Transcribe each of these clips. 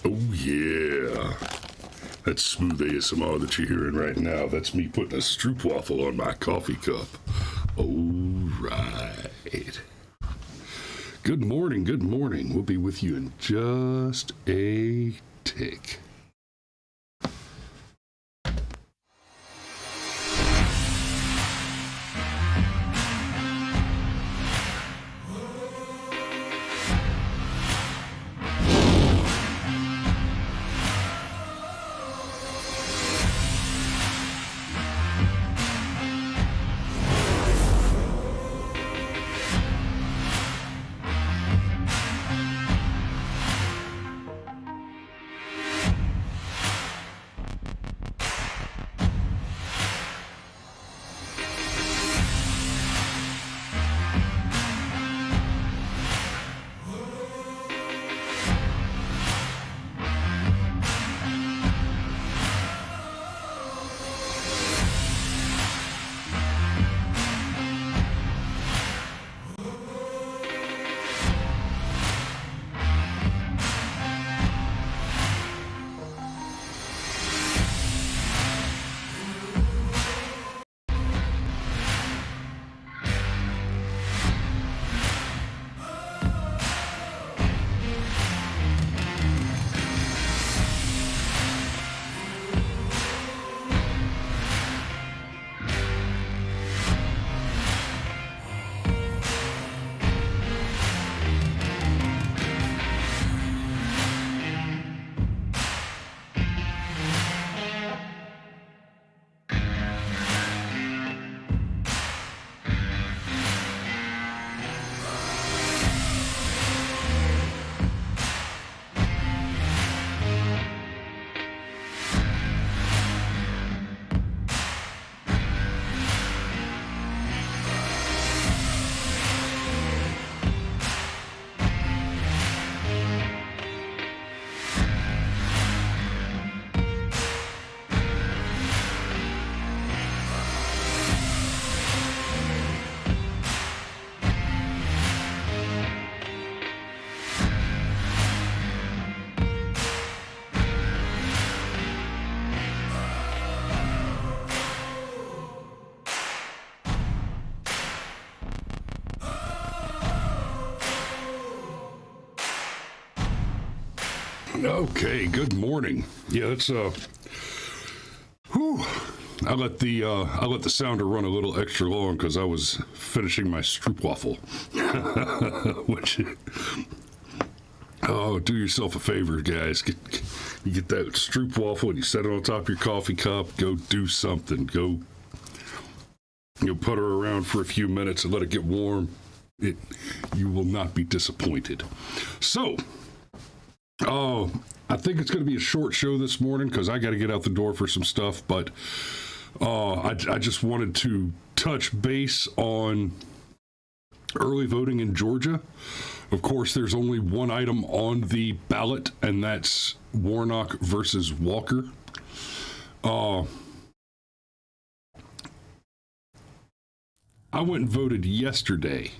Oh yeah, that's smooth ASMR that you're hearing right now. That's me putting a stroopwafel on my coffee cup. All right. Good morning, good morning. We'll be with you in just a tick. Okay, good morning. Yeah, it's I let the sounder run a little extra long because I was finishing my stroopwafel. Which, do yourself a favor, guys. You get that stroopwafel and you set it on top of your coffee cup. Go do something. Go, put her around for a few minutes and let it get warm. You will not be disappointed. So, I think it's going to be a short show this morning because I got to get out the door for some stuff, but I just wanted to touch base on early voting in Georgia. Of course, there's only one item on the ballot, and that's Warnock versus Walker. I went and voted yesterday.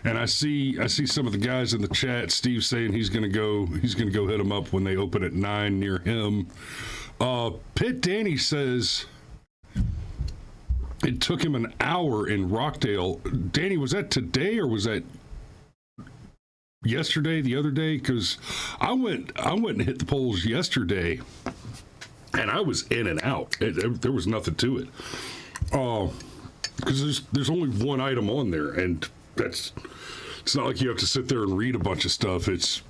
And I see some of the guys in the chat. Steve saying he's gonna go hit them up when they open at 9 near him. Pitt Danny says it took him an hour in Rockdale. Danny, was that today or was that yesterday? The other day? Because I went and hit the polls yesterday, and I was in and out. There was nothing to it. Because there's only one item on there, and it's not like you have to sit there and read a bunch of stuff. It's,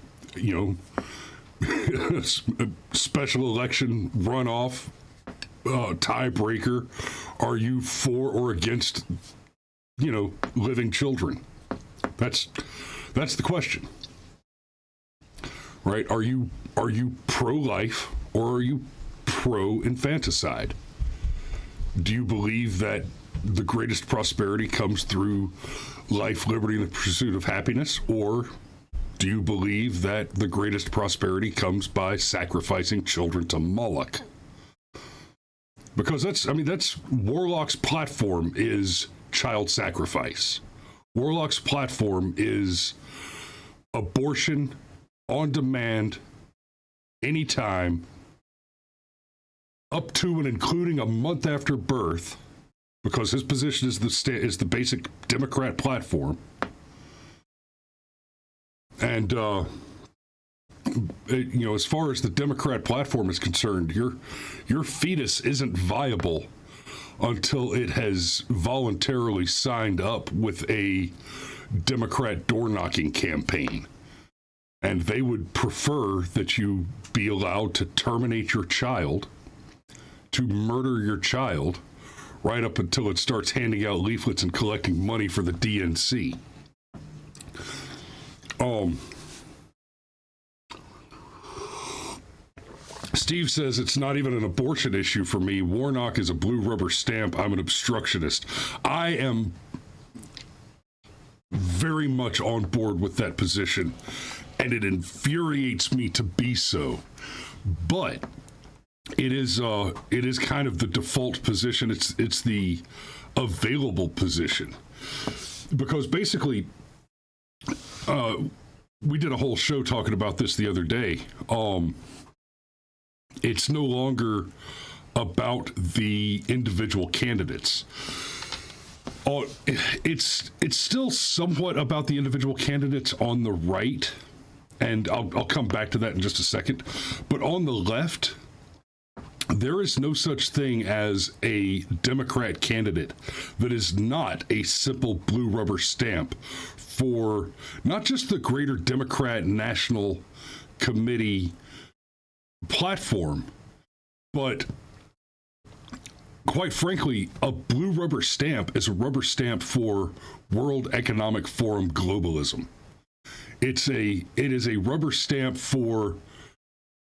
special election runoff, tiebreaker. Are you for or against, living children? That's the question, right? Are you pro-life or are you pro-infanticide? Do you believe that the greatest prosperity comes through life, liberty, and the pursuit of happiness, or do you believe that the greatest prosperity comes by sacrificing children to Moloch? Because that's Warlock's platform is child sacrifice. Warlock's platform is abortion on demand, anytime, up to and including a month after birth, because his position is the basic Democrat platform. And as far as the Democrat platform is concerned, your fetus isn't viable until it has voluntarily signed up with a Democrat door-knocking campaign. And they would prefer that you be allowed to terminate your child, to murder your child, right up until it starts handing out leaflets and collecting money for the DNC. Steve says it's not even an abortion issue for me. Warnock is a blue rubber stamp. I'm an obstructionist. I am very much on board with that position, and it infuriates me to be so. But it is kind of the default position. It's the available position, because basically, we did a whole show talking about this the other day. It's no longer about the individual candidates. It's still somewhat about the individual candidates on the right, and I'll come back to that in just a second. But on the left, there is no such thing as a Democrat candidate that is not a simple blue rubber stamp for not just the greater Democrat National Committee platform, but quite frankly, a blue rubber stamp is a rubber stamp for World Economic Forum globalism. It is a rubber stamp for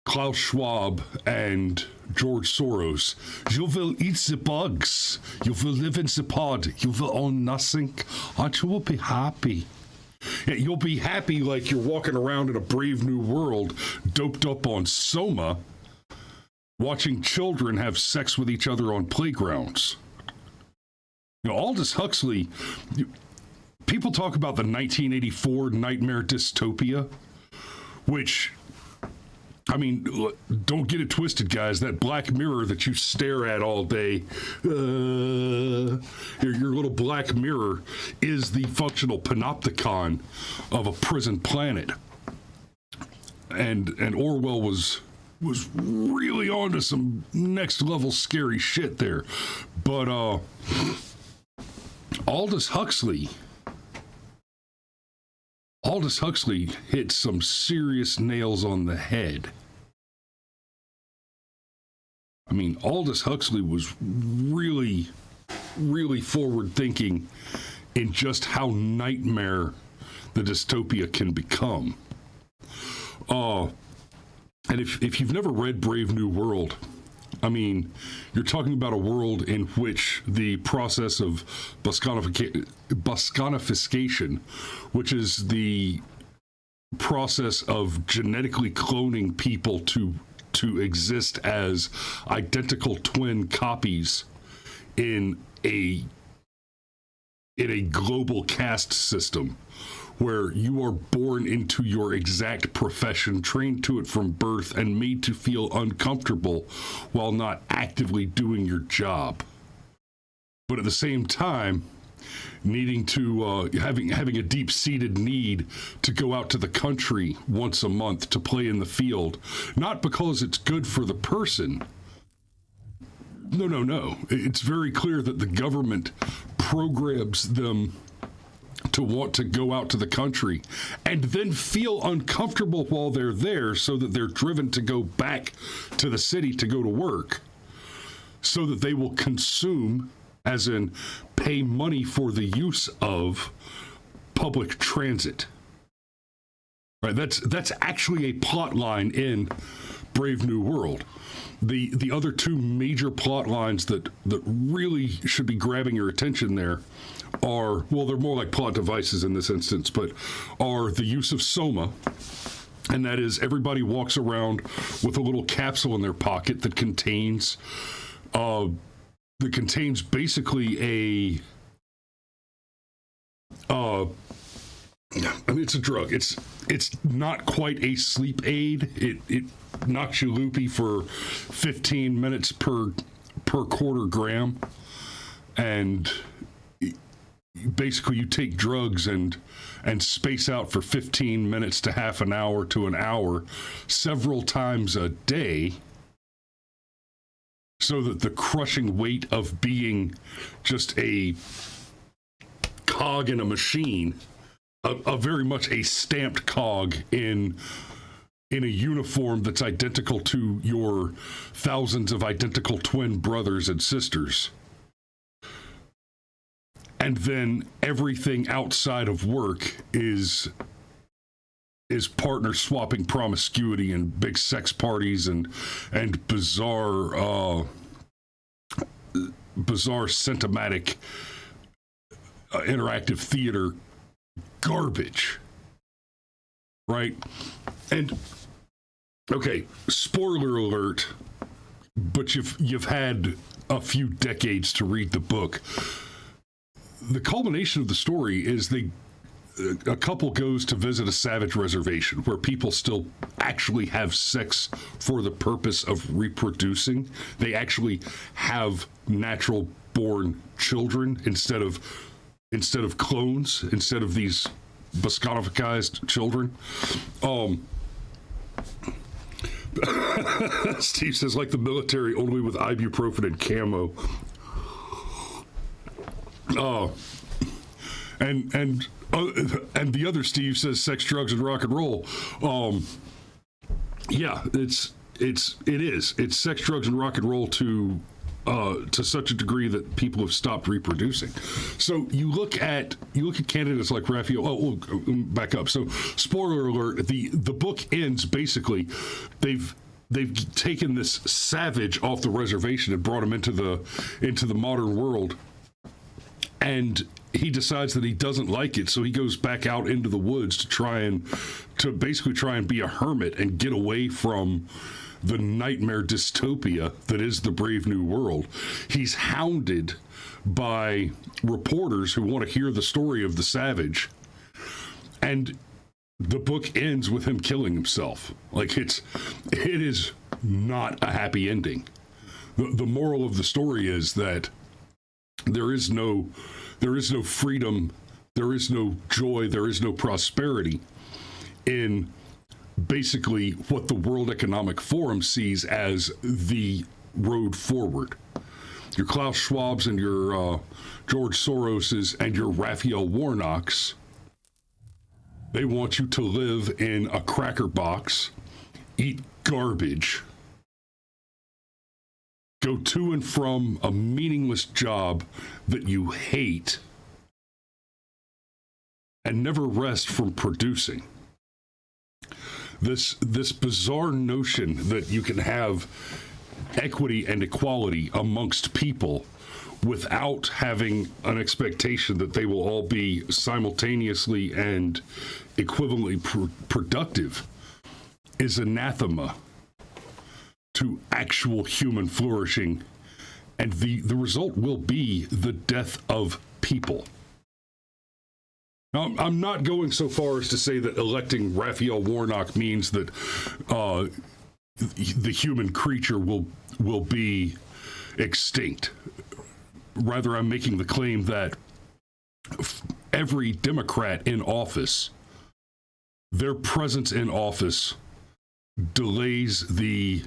Klaus Schwab and George Soros. You will eat the bugs. You will live in the pod. You will own nothing. And you will be happy. Yeah, you'll be happy like you're walking around in a brave new world, doped up on Soma, watching children have sex with each other on playgrounds. Aldous Huxley, people talk about the 1984 nightmare dystopia, which, don't get it twisted, guys. That Black Mirror that you stare at all day, your little Black Mirror, is the functional panopticon of a prison planet. And Orwell was really onto some next level scary shit there. But Aldous Huxley hit some serious nails on the head. Aldous Huxley was really, really forward thinking in just how nightmare the dystopia can become. And if you've never read Brave New World, you're talking about a world in which the process of Bosconification, which is the process of genetically cloning people to exist as identical twin copies in a global caste system, where you are born into your exact profession, trained to it from birth, and made to feel uncomfortable while not actively doing your job. But at the same time, needing to, having a deep-seated need to go out to the country once a month to play in the field, not because it's good for the person. No. It's very clear that the government programs them to want to go out to the country and then feel uncomfortable while they're there, so that they're driven to go back to the city to go to work, so that they will consume, as in pay money for the use of public transit. Right, that's actually a plot line in Brave New World. The other two major plot lines that really should be grabbing your attention there are, well, they're more like plot devices in this instance, but are the use of soma, and that is everybody walks around with a little capsule in their pocket that contains basically it's a drug. It's not quite a sleep aid. It knocks you loopy for 15 minutes per quarter gram, and basically you take drugs and space out for 15 minutes to half an hour to an hour several times a day, so that the crushing weight of being just a cog in a machine, a very much a stamped cog in a uniform that's identical to your thousands of identical twin brothers and sisters. And then everything outside of work is partner swapping promiscuity and big sex parties and bizarre cinematic interactive theater garbage, right? And okay, spoiler alert, but you've had a few decades to read the book. The culmination of the story is a couple goes to visit a savage reservation where people still actually have sex for the purpose of reproducing. They actually have natural born children instead of clones, instead of these Bosconificized children. Steve says, like the military, only with ibuprofen and camo. And the other Steve says sex, drugs, and rock and roll. Yeah, it is. It's sex, drugs, and rock and roll to such a degree that people have stopped reproducing. So you look at candidates like Raphael. Oh, back up. So spoiler alert: the book ends basically. They've taken this savage off the reservation and brought him into the modern world, and he decides that he doesn't like it, so he goes back out into the woods to basically try and be a hermit and get away from the nightmare dystopia that is the Brave New World. He's hounded by reporters who want to hear the story of the savage, and the book ends with him killing himself. Like it is not a happy ending. The moral of the story is that there is no freedom, there is no joy, there is no prosperity in basically what the World Economic Forum sees as the road forward. Your Klaus Schwabs and your George Soroses and your Raphael Warnocks, they want you to live in a cracker box, eat garbage, go to and from a meaningless job that you hate, and never rest from producing. This bizarre notion that you can have equity and equality amongst people without having an expectation that they will all be simultaneously and equivalently productive is anathema to actual human flourishing, and the result will be the death of people. Now, I'm not going so far as to say that electing Raphael Warnock means that the human creature will be extinct. Rather, I'm making the claim that every Democrat in office, their presence in office delays the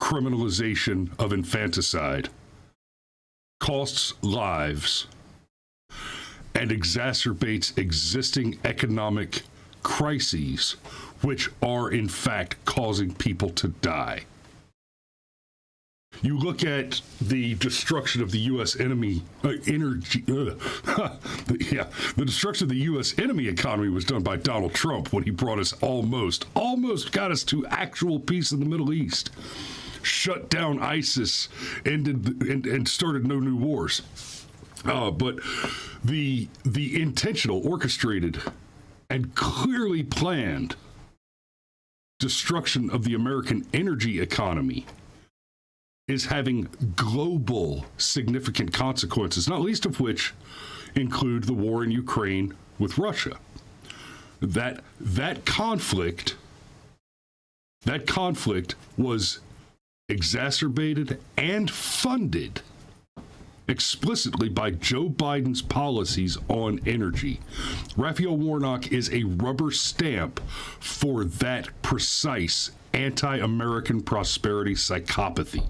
criminalization of infanticide, costs lives, and exacerbates existing economic crises, which are in fact causing people to die. You look at the destruction of the U.S. enemy energy. The destruction of the U.S. enemy economy was done by Donald Trump when he brought us almost got us to actual peace in the Middle East, shut down ISIS, and started no new wars. But the intentional, orchestrated, and clearly planned destruction of the American energy economy is having global significant consequences, not least of which include the war in Ukraine with Russia. That conflict was exacerbated and funded explicitly by Joe Biden's policies on energy. Raphael Warnock is a rubber stamp for that precise anti-American prosperity psychopathy.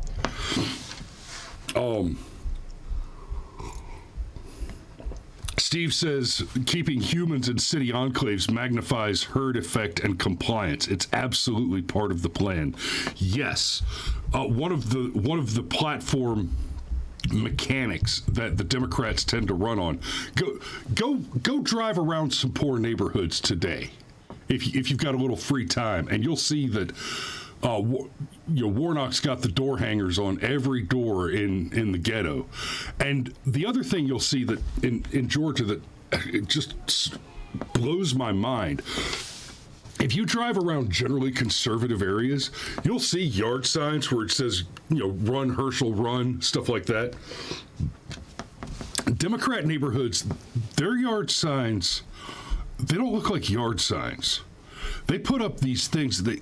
Steve says keeping humans in city enclaves magnifies herd effect and compliance. It's absolutely part of the plan. Yes, one of the platform mechanics that the Democrats tend to run on. Go drive around some poor neighborhoods today, if you've got a little free time, and you'll see that Warnock's got the door hangers on every door in the ghetto. And the other thing you'll see that in Georgia that it just blows my mind. If you drive around generally conservative areas, you'll see yard signs where it says, run, Herschel, run, stuff like that. Democrat neighborhoods, their yard signs, they don't look like yard signs. They put up these things, they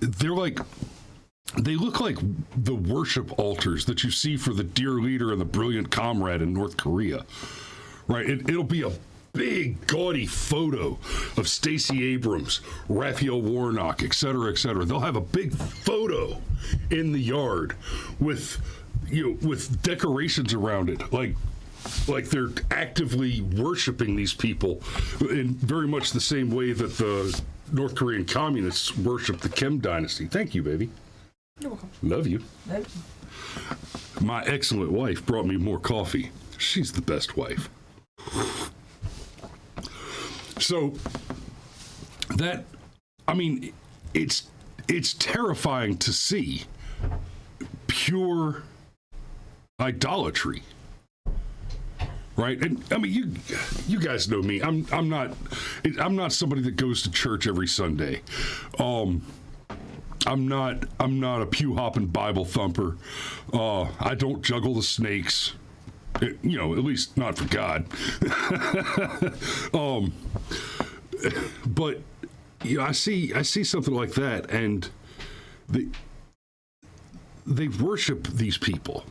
look like the worship altars that you see for the dear leader and the brilliant comrade in North Korea, right? It'll be a big, gaudy photo of Stacey Abrams, Raphael Warnock, et cetera, et cetera. They'll have a big photo in the yard with decorations around it, like they're actively worshiping these people in very much the same way that the North Korean communists worship the Kim dynasty. Thank you, baby. You're welcome. Love you. Love you. My excellent wife brought me more coffee. She's the best wife. So it's terrifying to see pure idolatry, right? And I mean, you guys know me. I'm not somebody that goes to church every Sunday. I'm not a pew hopping Bible thumper. I don't juggle the snakes. At least not for God. But I see something like that, and they worship these people.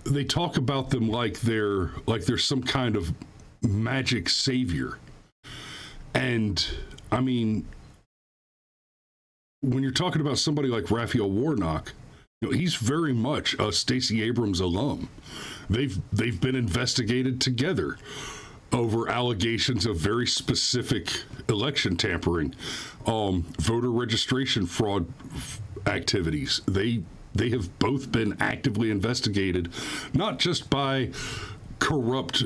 They talk about them like they're some kind of magic savior. And I mean, when you're talking about somebody like Raphael Warnock, he's very much a Stacey Abrams alum. They've been investigated together over allegations of very specific election tampering, voter registration fraud activities. They have both been actively investigated, not just by corrupt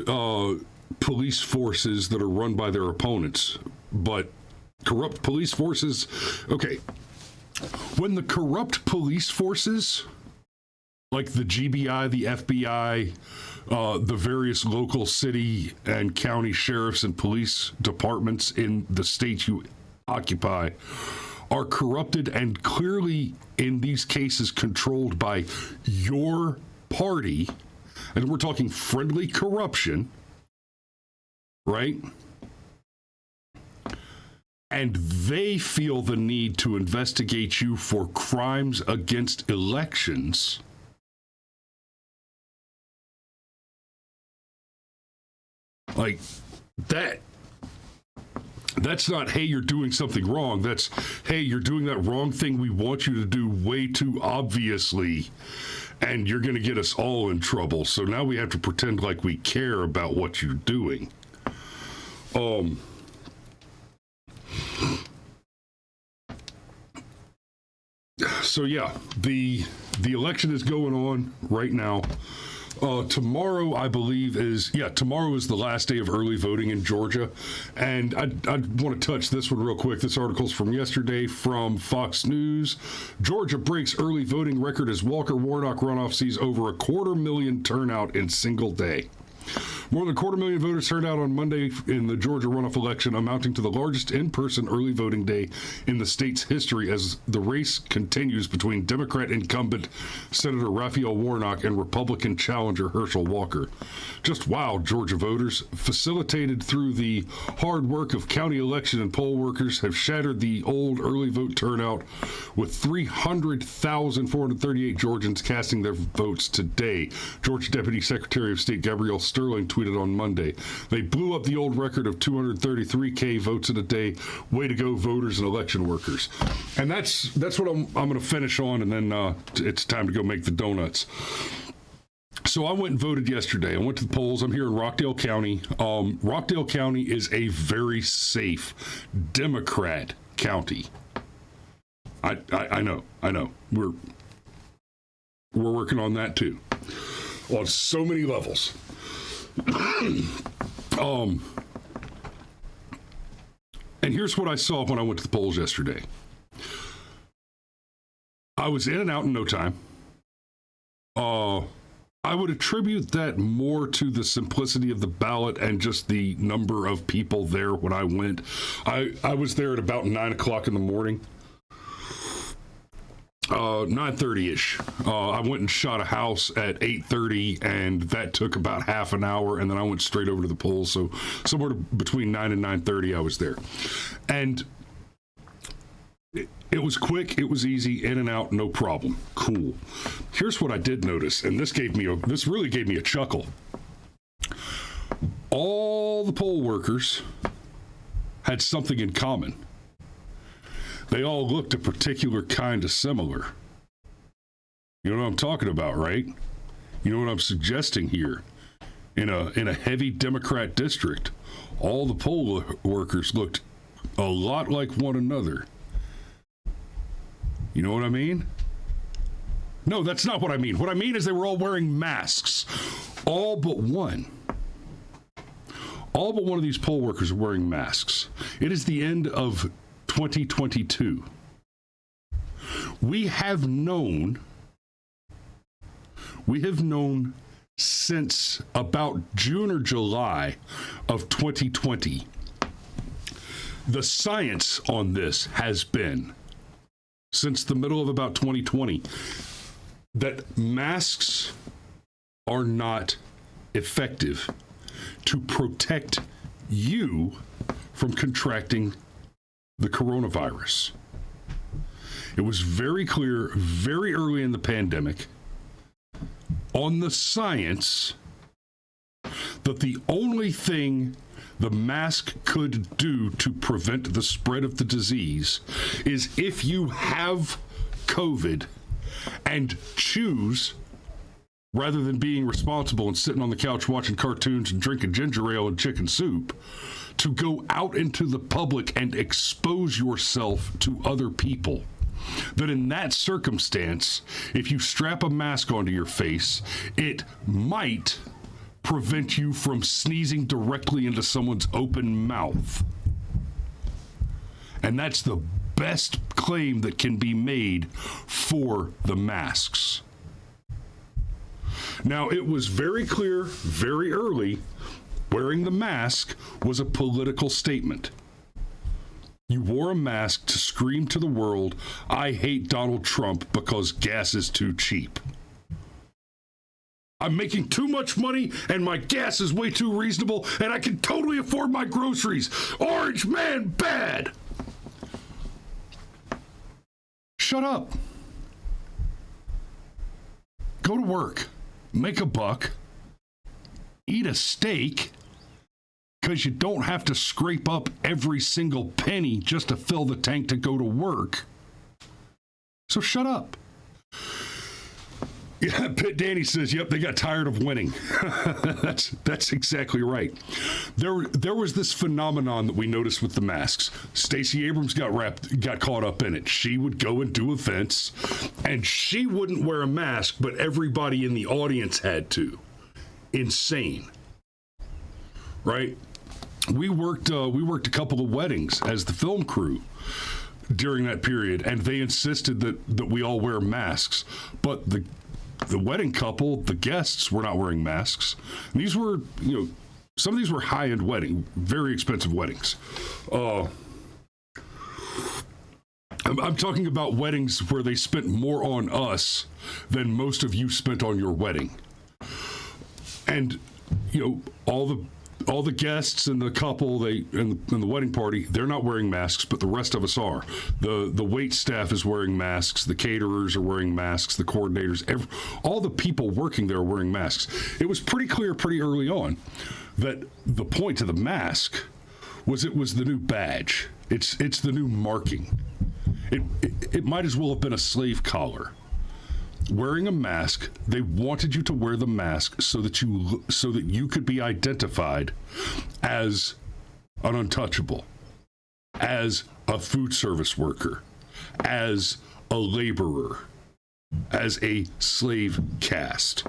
police forces that are run by their opponents, but corrupt police forces. Okay. When the corrupt police forces, like the GBI, the FBI, the various local city and county sheriffs and police departments in the states you occupy, are corrupted and clearly, in these cases, controlled by your party, and we're talking friendly corruption, right? And they feel the need to investigate you for crimes against elections. Like that's not, hey, you're doing something wrong. That's, hey, you're doing that wrong thing we want you to do way too obviously, and you're going to get us all in trouble. So now we have to pretend like we care about what you're doing. So yeah, the election is going on right now. Tomorrow, I believe, tomorrow is the last day of early voting in Georgia. And I want to touch this one real quick. This article's from yesterday from Fox News. Georgia breaks early voting record as Walker Warnock runoff sees over 250,000 turnout in single day. More than 250,000 voters turned out on Monday in the Georgia runoff election, amounting to the largest in-person early voting day in the state's history as the race continues between Democrat incumbent Senator Raphael Warnock and Republican challenger Herschel Walker. Just wow, Georgia voters, facilitated through the hard work of county election and poll workers, have shattered the old early vote turnout, with 300,438 Georgians casting their votes today. Georgia Deputy Secretary of State Gabrielle Sterling tweeted on Monday. They blew up the old record of 233K votes in a day. Way to go, voters and election workers. And that's what I'm going to finish on, and then it's time to go make the donuts. So I went and voted yesterday. I went to the polls. I'm here in Rockdale County. Rockdale County is a very safe Democrat county. I know. We're working on that too, on so many levels. And here's what I saw when I went to the polls yesterday. I was in and out in no time. I would attribute that more to the simplicity of the ballot and just the number of people there when I went. I was there at about 9 o'clock in the morning. 9:30-ish. I went and shot a house at 8:30, and that took about half an hour, and then I went straight over to the polls. So somewhere between 9 and 9:30, I was there. And it was quick, it was easy, in and out, no problem. Cool. Here's what I did notice, and this really gave me a chuckle. All the poll workers had something in common. They all looked a particular kind of similar. You know what I'm talking about, right? You know what I'm suggesting here? In a heavy Democrat district, all the poll workers looked a lot like one another. You know what I mean? No, that's not what I mean. What I mean is they were all wearing masks. All but one. All but one of these poll workers are wearing masks. It is the end of 2022. We have known since about June or July of 2020. The science on this has been, since the middle of about 2020, that masks are not effective to protect you from contracting the coronavirus. It was very clear very early in the pandemic on the science that the only thing the mask could do to prevent the spread of the disease is if you have COVID and choose, rather than being responsible and sitting on the couch watching cartoons and drinking ginger ale and chicken soup, to go out into the public and expose yourself to other people. That in that circumstance, if you strap a mask onto your face, it might prevent you from sneezing directly into someone's open mouth. And that's the best claim that can be made for the masks. Now, it was very clear, very early, wearing the mask was a political statement. You wore a mask to scream to the world, I hate Donald Trump because gas is too cheap. I'm making too much money and my gas is way too reasonable and I can totally afford my groceries. Orange man bad. Shut up. Go to work. Make a buck. Eat a steak. Because you don't have to scrape up every single penny just to fill the tank to go to work. So shut up. Yeah, Pitt Danny says, "Yep, they got tired of winning." that's exactly right. There was this phenomenon that we noticed with the masks. Stacey Abrams got caught up in it. She would go and do events, and she wouldn't wear a mask, but everybody in the audience had to. Insane, right? We worked a couple of weddings as the film crew during that period, and they insisted that we all wear masks, but the wedding couple, the guests, were not wearing masks. And these were, some of these were high-end very expensive weddings. I'm talking about weddings where they spent more on us than most of you spent on your wedding. And, all the guests and the couple, and the wedding party, they're not wearing masks, but the rest of us are. The wait staff is wearing masks. The caterers are wearing masks. The coordinators, all the people working there are wearing masks. It was pretty clear pretty early on that the point of the mask was it was the new badge. It's the new marking. It might as well have been a slave collar. Wearing a mask, they wanted you to wear the mask so that you could be identified as an untouchable, as a food service worker, as a laborer, as a slave caste.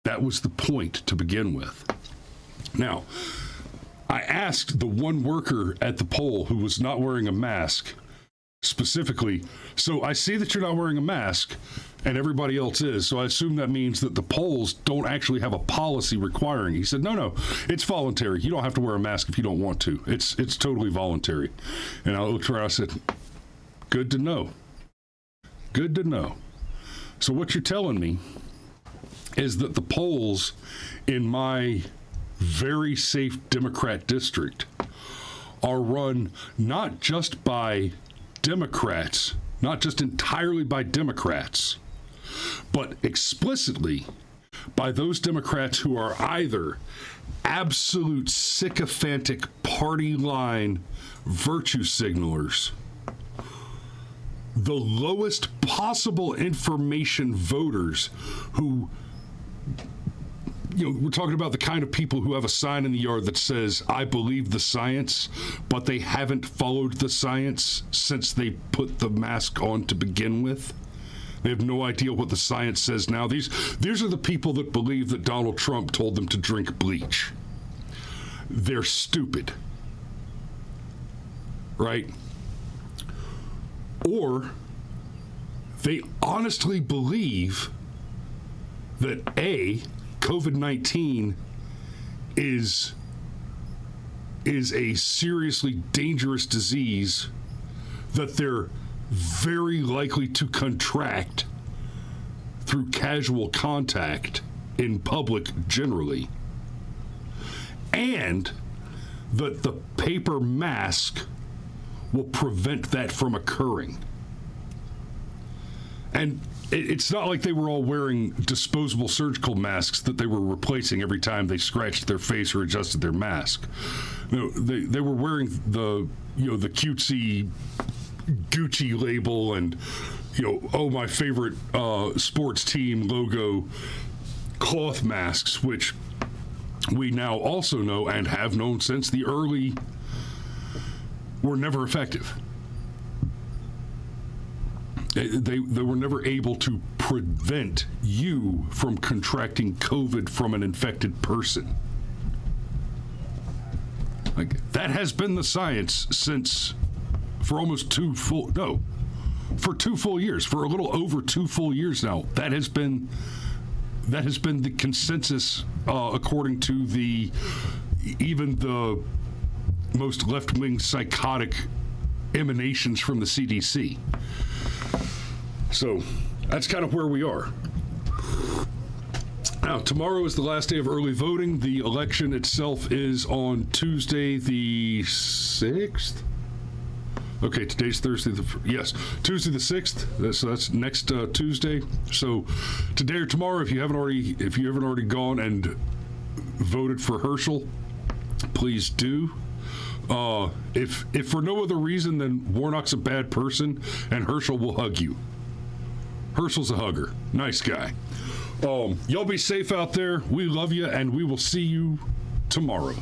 That was the point to begin with. Now, I asked the one worker at the poll who was not wearing a mask specifically, so I see that you're not wearing a mask and everybody else is, so I assume that means that the polls don't actually have a policy requiring. He said, no, it's voluntary. You don't have to wear a mask if you don't want to. It's totally voluntary. And I looked around, I said, good to know. Good to know. So what you're telling me is that the polls in my very safe Democrat district are run not just by Democrats, not just entirely by Democrats, but explicitly by those Democrats who are either absolute sycophantic party line virtue signalers, the lowest possible information voters who, we're talking about the kind of people who have a sign in the yard that says, "I believe the science," but they haven't followed the science since they put the mask on to begin with. They have no idea what the science says now. These are the people that believe that Donald Trump told them to drink bleach. They're stupid. Right? Or they honestly believe that COVID-19 is a seriously dangerous disease that they're very likely to contract through casual contact in public generally, and that the paper mask will prevent that from occurring. And it's not like they were all wearing disposable surgical masks that they were replacing every time they scratched their face or adjusted their mask. No, they were wearing the cutesy Gucci label and my favorite sports team logo cloth masks, which we now also know and have known since the early were never effective. They were never able to prevent you from contracting COVID from an infected person. Like, that has been the science for 2 full years, for a little over 2 full years now. That has been the consensus, according to even the most left-wing psychotic emanations from the CDC. So that's kind of where we are. Now, tomorrow is the last day of early voting. The election itself is on Tuesday the 6th. Okay, today's Thursday. Yes, Tuesday the 6th. So that's next Tuesday. So today or tomorrow, if you haven't already gone and voted for Herschel, please do. If for no other reason than Warnock's a bad person and Herschel will hug you. Herschel's a hugger. Nice guy. Y'all be safe out there. We love you, and we will see you tomorrow.